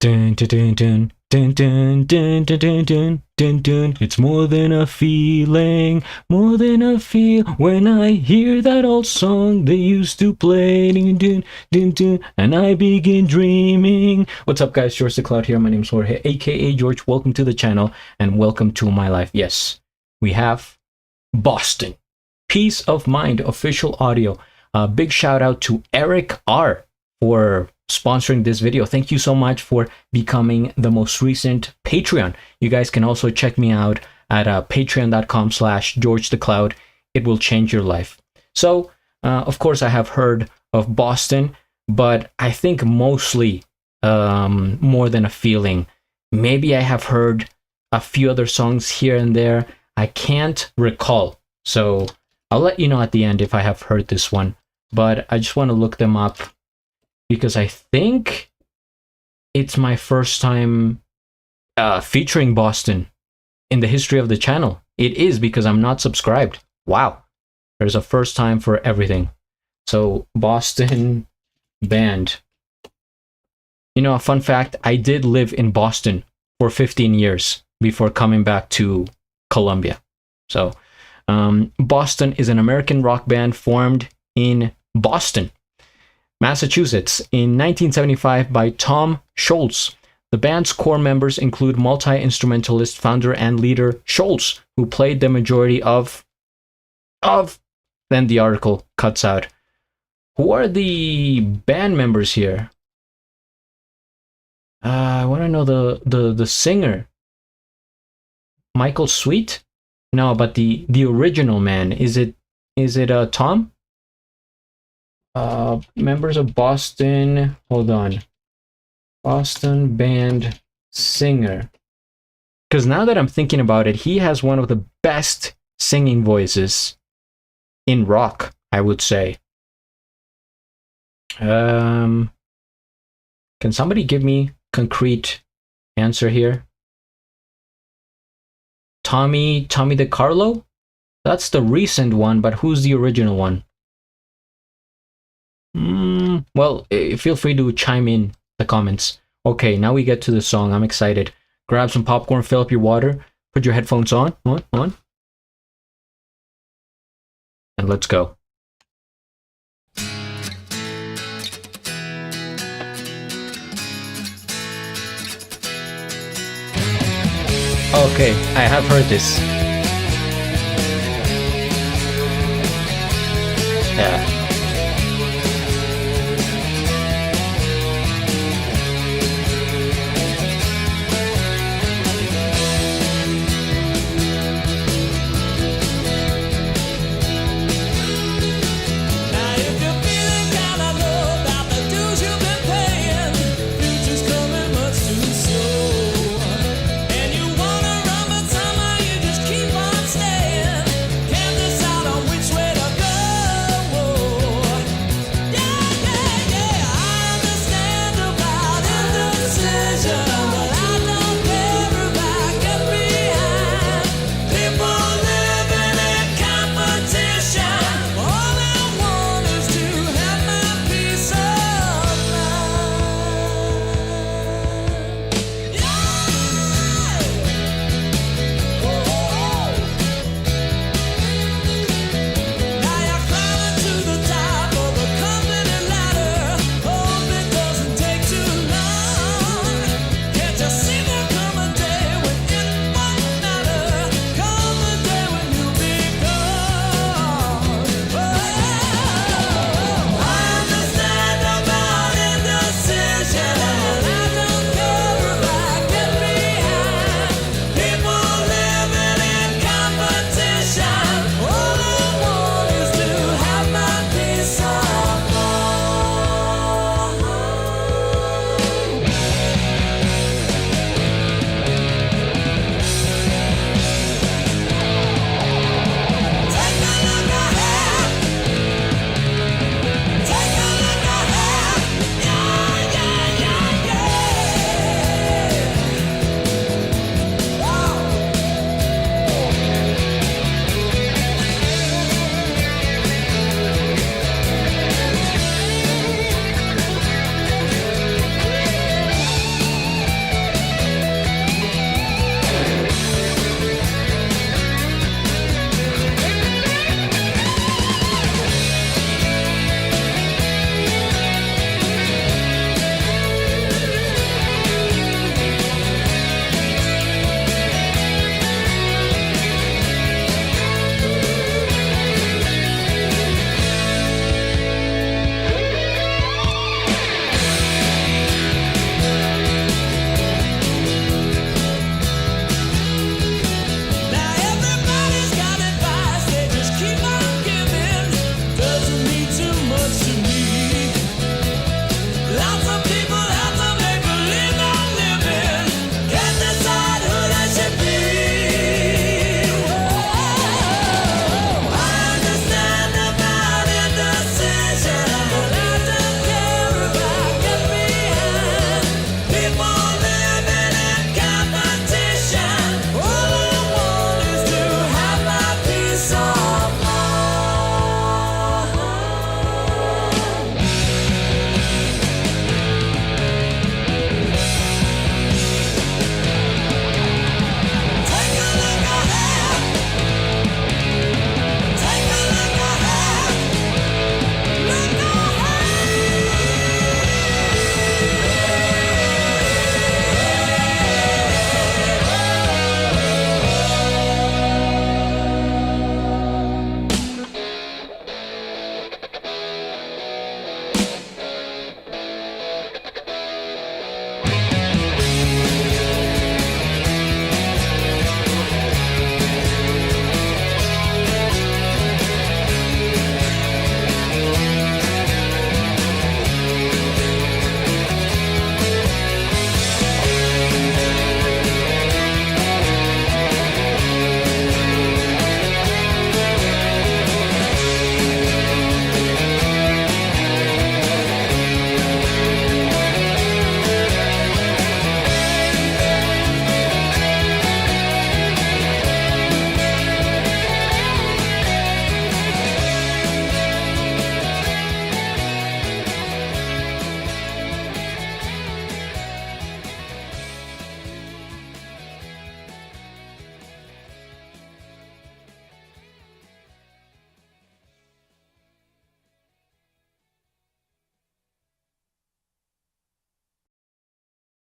Dun, dun, dun, dun, dun, dun, dun, dun, dun, dun, dun, dun. It's more than a feeling, more than a feel. When I hear that old song they used to play, dun, dun, dun, dun, and I begin dreaming. What's up, guys? GeorgeTheCloud here. My name's Jorge, aka George. Welcome to the channel and welcome to my life. Yes, we have Boston. Peace of Mind official audio. Big shout out to Eric R for sponsoring this video. Thank you so much for becoming the most recent Patreon. You guys can also check me out at patreon.com/GeorgeTheCloud. It will change your life. So, of course, I have heard of Boston, but I think mostly more than a feeling. Maybe I have heard a few other songs here and there. I can't recall. So I'll let you know at the end if I have heard this one. But I just want to look them up, because I think it's my first time featuring Boston in the history of the channel. It is, because I'm not subscribed. Wow. There's a first time for everything. So, Boston band. You know, a fun fact, I did live in Boston for 15 years before coming back to Colombia. So, Boston is an American rock band formed in Boston, Massachusetts in 1975 by Tom Scholz. The band's core members include multi-instrumentalist, founder, and leader Scholz, who played the majority of... Then the article cuts out. Who are the band members here? I want to know the singer. Michael Sweet? No, but the original man. Is it Tom? Members of Boston, hold on. Boston band singer. Because now that I'm thinking about it, he has one of the best singing voices in rock, I would say. Can somebody give me concrete answer here? Tommy DeCarlo? That's the recent one, but who's the original one? Well, feel free to chime in the comments. Okay, now we get to the song. I'm excited. Grab some popcorn, fill up your water, put your headphones on, and let's go. Okay, I have heard this. Yeah.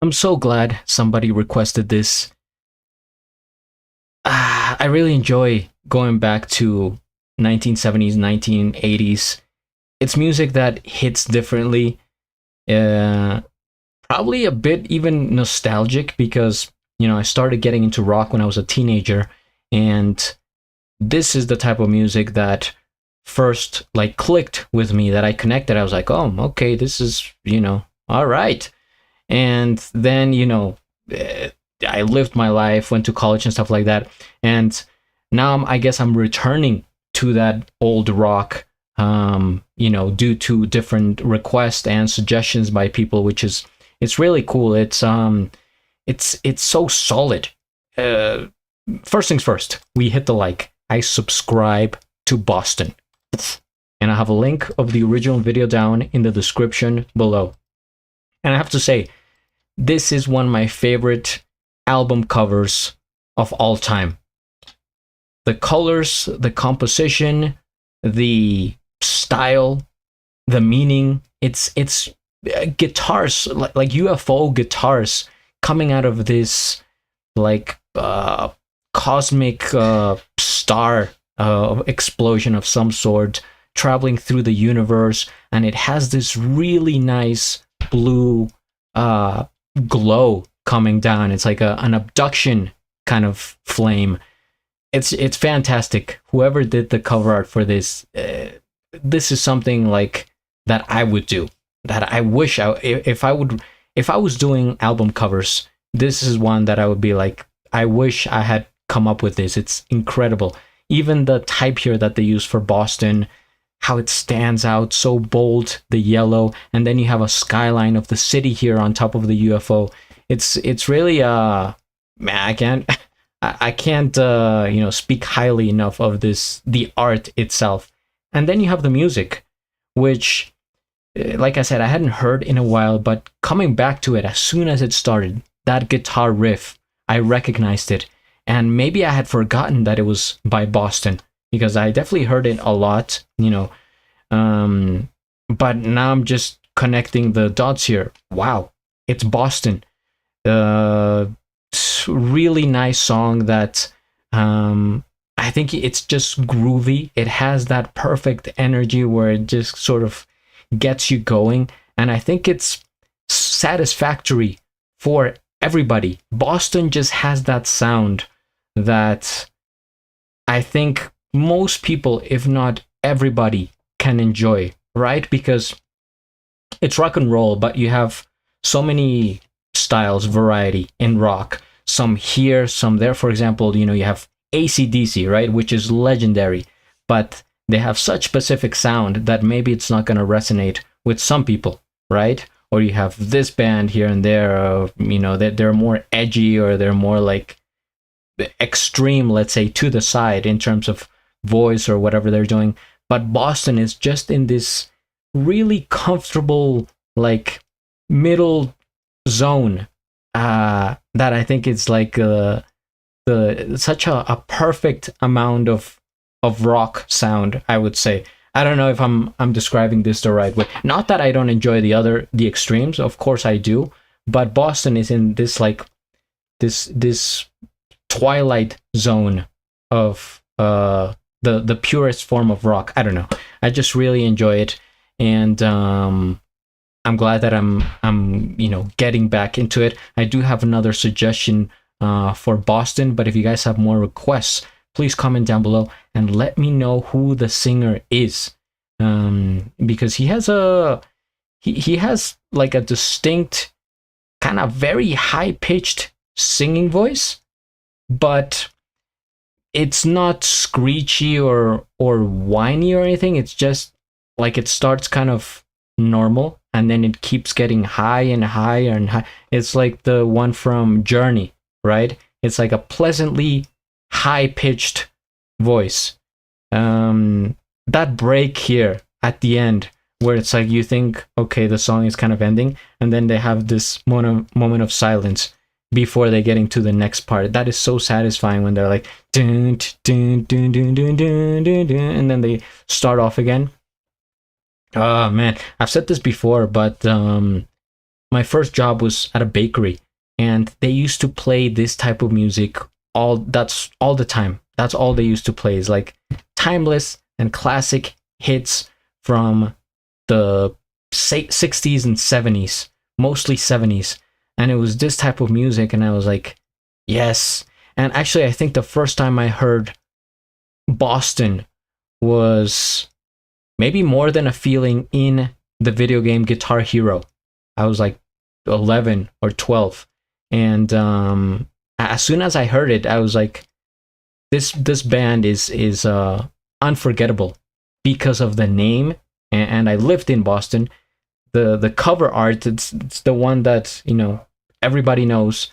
I'm so glad somebody requested this. I really enjoy going back to 1970s, 1980s. It's music that hits differently. Uh, Probably a bit even nostalgic because, I started getting into rock when I was a teenager, and this is the type of music that first like clicked with me, that I connected. I was like, oh, okay, this is, all right. And then, I lived my life, went to college and stuff like that. And now I guess I'm returning to that old rock, due to different requests and suggestions by people, which is, it's really cool. It's so solid. Uh, First things first, we hit the like. I subscribe to Boston. And I have a link of the original video down in the description below. And I have to say, this is one of my favorite album covers of all time. The colors, the composition, the style, the meaning, it's guitars, like UFO guitars coming out of this like cosmic star explosion of some sort, traveling through the universe, and it has this really nice blue glow coming down. It's like an abduction kind of flame. It's fantastic. Whoever did the cover art for this, this is something like that I would do. That I wish if I was doing album covers, this is one that I would be like, I wish I had come up with this. It's incredible. Even the type here that they use for Boston, how it stands out so bold, the yellow, and then you have a skyline of the city here on top of the UFO. It's really man, I can't speak highly enough of the art itself. And then you have the music, which, like I said, I hadn't heard in a while, but coming back to it as soon as it started, that guitar riff, I recognized it. And maybe I had forgotten that it was by Boston, because I definitely heard it a lot, but now I'm just connecting the dots here. Wow, it's Boston. Really nice song that I think it's just groovy. It has that perfect energy where it just sort of gets you going, and I think it's satisfactory for everybody. Boston just has that sound that I think most people, if not everybody, can enjoy, right? Because it's rock and roll, but you have so many styles, variety in rock. Some here, some there. For example, you have AC/DC, right, which is legendary, but they have such specific sound that maybe it's not going to resonate with some people, right? Or you have this band here and there, that they're more edgy, or they're more like extreme, let's say, to the side in terms of voice or whatever they're doing. But Boston is just in this really comfortable, like, middle zone, that I think is like such a perfect amount of rock sound, I would say. I don't know if I'm describing this the right way. Not that I don't enjoy the extremes, of course I do, but Boston is in this like this twilight zone of the purest form of rock. I don't know. I just really enjoy it, and I'm glad that I'm getting back into it. I do have another suggestion for Boston, but if you guys have more requests, please comment down below and let me know who the singer is, because he has like a distinct, kind of very high pitched singing voice, but it's not screechy or whiny or anything. It's just like it starts kind of normal and then it keeps getting high and higher and high. It's like the one from Journey, right? It's like a pleasantly high-pitched voice. That break here at the end, where it's like you think, okay, the song is kind of ending, and then they have this moment of silence before they get into the next part. That is so satisfying when they're like dun, dun, dun, dun, dun, dun, dun, dun, and then they start off again. Oh man, I've said this before, but my first job was at a bakery, and they used to play this type of music that's all the time. That's all they used to play, is like timeless and classic hits from the 60s and 70s, mostly 70s. And it was this type of music, and I was like, yes. And actually, I think the first time I heard Boston was maybe More Than a Feeling in the video game Guitar Hero. I was like 11 or 12, and as soon as I heard it, I was like, this band is unforgettable because of the name. And I lived in Boston. The cover art, it's the one that, you know, everybody knows,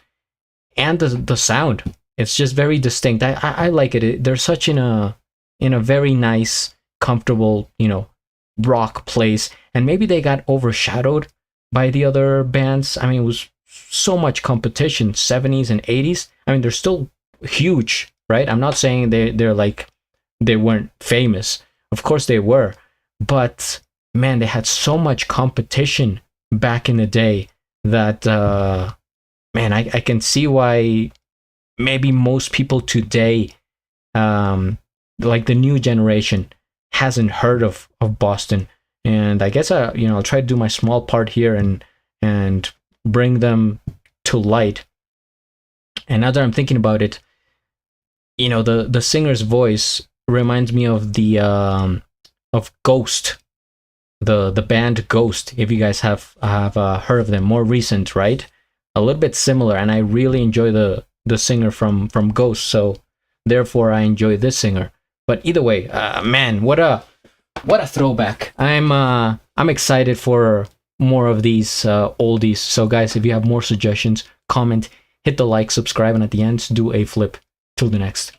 and the sound, it's just very distinct. I like it. They're such in a very nice, comfortable, you know, rock place, and maybe they got overshadowed by the other bands. I mean, it was so much competition, 70s and 80s. I mean, they're still huge, right? I'm not saying they're like, they weren't famous. Of course they were, but man, they had so much competition back in the day that man, I can see why maybe most people today, like the new generation, hasn't heard of Boston. And I guess you know, I'll try to do my small part here and bring them to light. And now that I'm thinking about it, you know, the singer's voice reminds me of the of Ghost, the band Ghost. If you guys have heard of them, more recent, right? A little bit similar, and I really enjoy the singer from Ghost. So therefore, I enjoy this singer. But either way, man, what a throwback! I'm excited for more of these oldies. So guys, if you have more suggestions, comment, hit the like, subscribe, and at the end, do a flip. Till the next.